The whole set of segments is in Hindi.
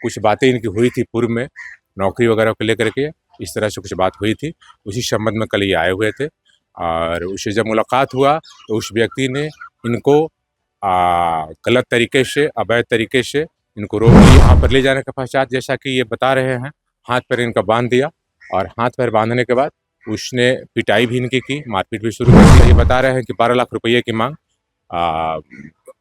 कुछ बातें इनकी हुई थी पूर्व में, नौकरी वगैरह को लेकर के इस तरह से कुछ बात हुई थी। उसी संबंध में कल ये आए हुए थे और उससे जब मुलाकात हुआ तो उस व्यक्ति ने इनको गलत तरीके से, अवैध तरीके से इनको रोक लिया। यहाँ पर ले जाने के पश्चात जैसा कि ये बता रहे हैं, हाथ पैर इनका बांध दिया और हाथ पैर बांधने के बाद उसने पिटाई भी इनकी की, मारपीट भी शुरू कर दी। ये बता रहे हैं कि 12 लाख रुपये की मांग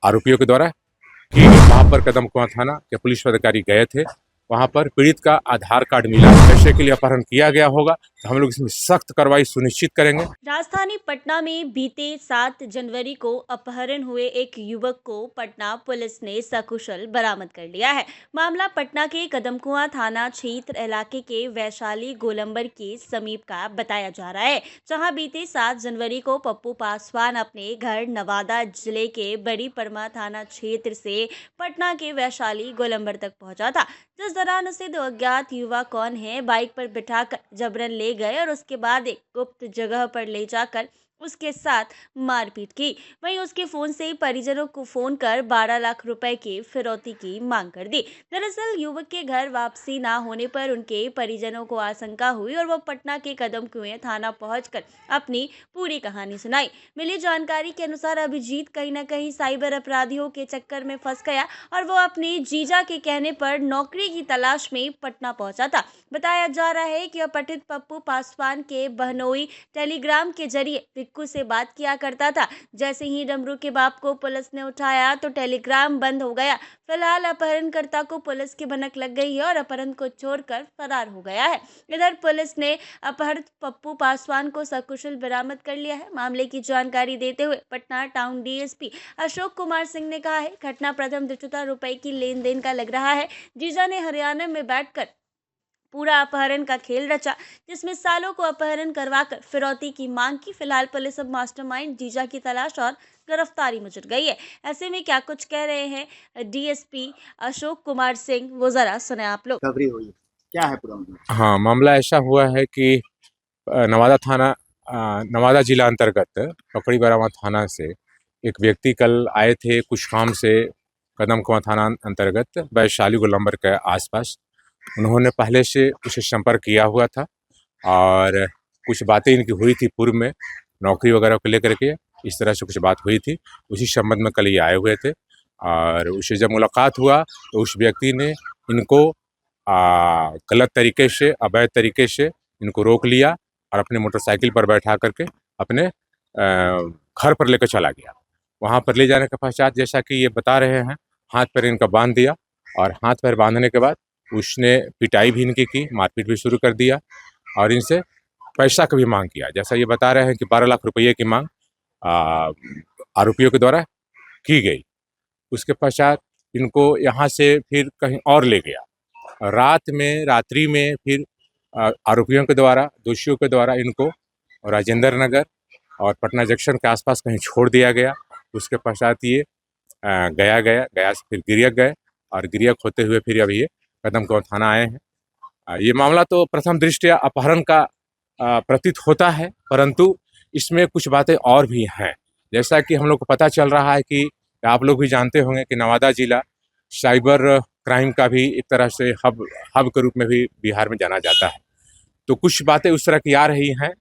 आरोपियों के द्वारा की। वहाँ पर कदमकुआं थाना के पुलिस अधिकारी गए थे, वहाँ पर पीड़ित का आधार कार्ड मिला। पैसे के लिए अपहरण किया गया होगा तो हम लोग इसमें सख्त कार्रवाई सुनिश्चित करेंगे। राजधानी पटना में बीते 7 जनवरी को अपहरण हुए एक युवक को पटना पुलिस ने सकुशल बरामद कर लिया है। मामला पटना के कदमकुआं थाना क्षेत्र इलाके के वैशाली गोलंबर के समीप का बताया जा रहा है, जहां बीते 7 जनवरी को पप्पू पासवान अपने घर नवादा जिले के बड़ी परमा थाना क्षेत्र से पटना के वैशाली गोलंबर तक पहुंचा था, जिस दौरान उसे 2 अज्ञात युवक कौन है बाइक पर बिठाकर जबरन ले गए और उसके बाद एक गुप्त जगह पर ले जाकर उसके साथ मारपीट की। वहीं उसके फोन से परिजनों को फोन कर 12 लाख रुपए की फिरौती की मांग कर दी। दरअसल युवक के घर वापसी ना होने पर उनके परिजनों को आशंका हुई और वो पटना के कदमकुएं थाना पहुंचकर अपनी पूरी कहानी सुनाई। मिली जानकारी के अनुसार अभिजीत कहीं न कहीं साइबर अपराधियों के चक्कर में फंस गया और वो अपने जीजा के कहने पर नौकरी की तलाश में पटना पहुंचा था। बताया जा रहा है कि अपहृत पप्पू पासवान के बहनोई टेलीग्राम के जरिए विक्कू से बात किया करता था। जैसे ही डमरू के बाप को पुलिस ने उठाया तो टेलीग्राम बंद हो गया। फिलहाल अपहरणकर्ता को पुलिस की भनक लग गई है और अपहरण को छोड़कर फरार हो गया है। इधर पुलिस ने अपहृत पप्पू पासवान को सकुशल बरामद कर लिया है। मामले की जानकारी देते हुए पटना टाउन डीएसपी अशोक कुमार सिंह ने कहा है, घटना प्रथम दृष्टया रुपए की लेन देन का लग रहा है। जीजा ने हरियाणा में बैठकर पूरा अपहरण का खेल रचा, जिसमें सालों को अपहरण करवाकर फिरौती की मांग की। फिलहाल पुलिस अब मास्टरमाइंड जीजा की तलाश और गिरफ्तारी में जुट गई है। ऐसे में क्या कुछ कह रहे हैं डीएसपी अशोक कुमार सिंह, वो जरा सुने आप लोग। खबरी हुई क्या है पूरा मामला? हाँ, मामला ऐसा हुआ है कि नवादा थाना, नवादा जिला अंतर्गत पकड़ी बरामा थाना से एक व्यक्ति कल आए थे कुछ काम से कदमकुआं थाना अंतर्गत वैशाली गोलंबर के आसपास। उन्होंने पहले से उसे संपर्क किया हुआ था और कुछ बातें इनकी हुई थी पूर्व में, नौकरी वगैरह को लेकर के इस तरह से कुछ बात हुई थी। उसी संबंध में कल ये आए हुए थे और उससे जब मुलाकात हुआ तो उस व्यक्ति ने इनको गलत तरीके से, अवैध तरीके से इनको रोक लिया और अपने मोटरसाइकिल पर बैठा करके अपने घर पर लेकर चला गया। वहाँ पर ले जाने के पश्चात जैसा कि ये बता रहे हैं, हाथ पैर इनका बांध दिया और हाथ पैर बांधने के बाद उसने पिटाई भी इनकी की, मारपीट भी शुरू कर दिया और इनसे पैसा का भी मांग किया। जैसा ये बता रहे हैं कि 12 लाख रुपये की मांग आरोपियों के द्वारा की गई। उसके पश्चात इनको यहाँ से फिर कहीं और ले गया। रात्रि में फिर आरोपियों के द्वारा, दोषियों के द्वारा इनको राजेंद्र नगर और पटना जंक्शन के आसपास कहीं छोड़ दिया गया। उसके पश्चात ये गया से फिर गिरियक गए और गिरियक होते हुए फिर अभी ये कदमकुआं थाना आए हैं। ये मामला तो प्रथम दृष्टया अपहरण का प्रतीत होता है, परंतु इसमें कुछ बातें और भी हैं। जैसा कि हम लोग को पता चल रहा है कि आप लोग भी जानते होंगे कि नवादा जिला साइबर क्राइम का भी एक तरह से हब के रूप में भी बिहार में जाना जाता है। तो कुछ बातें उस तरह की आ रही हैं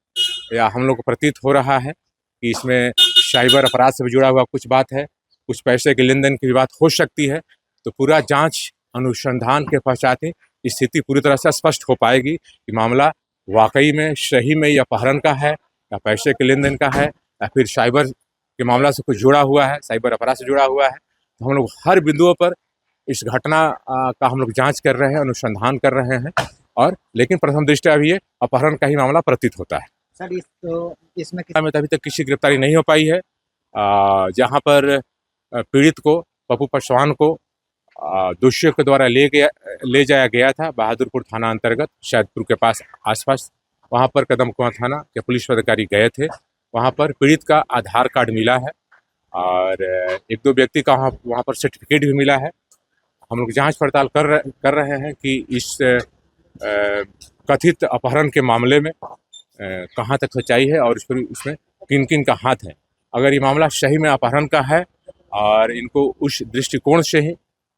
या हम लोग को प्रतीत हो रहा है कि इसमें साइबर अपराध से भी जुड़ा हुआ कुछ बात है, कुछ पैसे के लेन देन की बात हो सकती है। तो पूरा जांच अनुसंधान के पश्चात ही स्थिति पूरी तरह से स्पष्ट हो पाएगी कि मामला वाकई में सही में ये अपहरण का है या पैसे के लेन देन का है या फिर साइबर के मामला से कुछ जुड़ा हुआ है, साइबर अपराध से जुड़ा हुआ है। तो हम लोग हर बिंदुओं पर इस घटना का हम लोग जांच कर रहे हैं, अनुसंधान कर रहे हैं और लेकिन प्रथम दृष्टया अभी ये अपहरण का ही मामला प्रतीत होता है। सर इसमें अभी तक किसी गिरफ्तारी नहीं हो पाई है। जहाँ पर पीड़ित को, पप्पू पासवान को दोषियों के द्वारा ले जाया गया था बहादुरपुर थाना अंतर्गत सैदपुर के पास आसपास। वहाँ पर कदमकुआं थाना के पुलिस अधिकारी गए थे, वहाँ पर पीड़ित का आधार कार्ड मिला है और एक दो व्यक्ति का वहाँ पर सर्टिफिकेट भी मिला है। हम लोग जांच पड़ताल कर रहे हैं कि इस कथित अपहरण के मामले में कहाँ तक सच्चाई है और इसमें किन किन का हाथ है। अगर ये मामला सही में अपहरण का है और इनको उस दृष्टिकोण से ही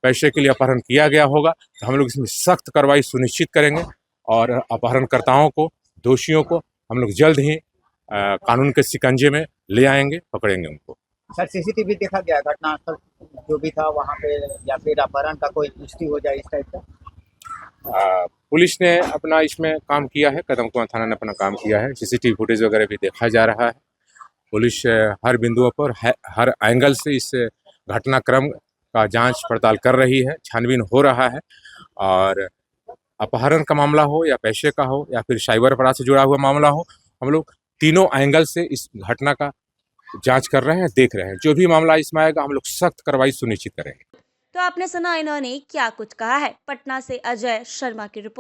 पैसे के लिए अपहरण किया गया होगा तो हम लोग इसमें सख्त कार्रवाई सुनिश्चित करेंगे और अपहरणकर्ताओं को, दोषियों को हम लोग जल्द ही कानून के शिकंजे में ले आएंगे, पकड़ेंगे उनको। सर सीसीटीवी देखा गया घटनास्थल जो भी था वहाँ पे, या फिर अपहरण का कोई पुष्टि हो जाए इस टाइप का? पुलिस ने अपना इसमें काम किया है, कदम कुआं थाना ने अपना काम किया है, सीसीटीवी फुटेज वगैरह भी देखा जा रहा है। पुलिस हर बिंदुओं पर हर एंगल से इस घटनाक्रम का जांच पड़ताल कर रही है, छानबीन हो रहा है और अपहरण का मामला हो या पैसे का हो या फिर साइबर अपराध से जुड़ा हुआ मामला हो, हम लोग तीनों एंगल से इस घटना का जांच कर रहे हैं, देख रहे हैं। जो भी मामला इसमें आएगा हम लोग सख्त कार्रवाई सुनिश्चित करेंगे। तो आपने सुना इन्होंने क्या कुछ कहा है। पटना से अजय शर्मा की रिपोर्ट।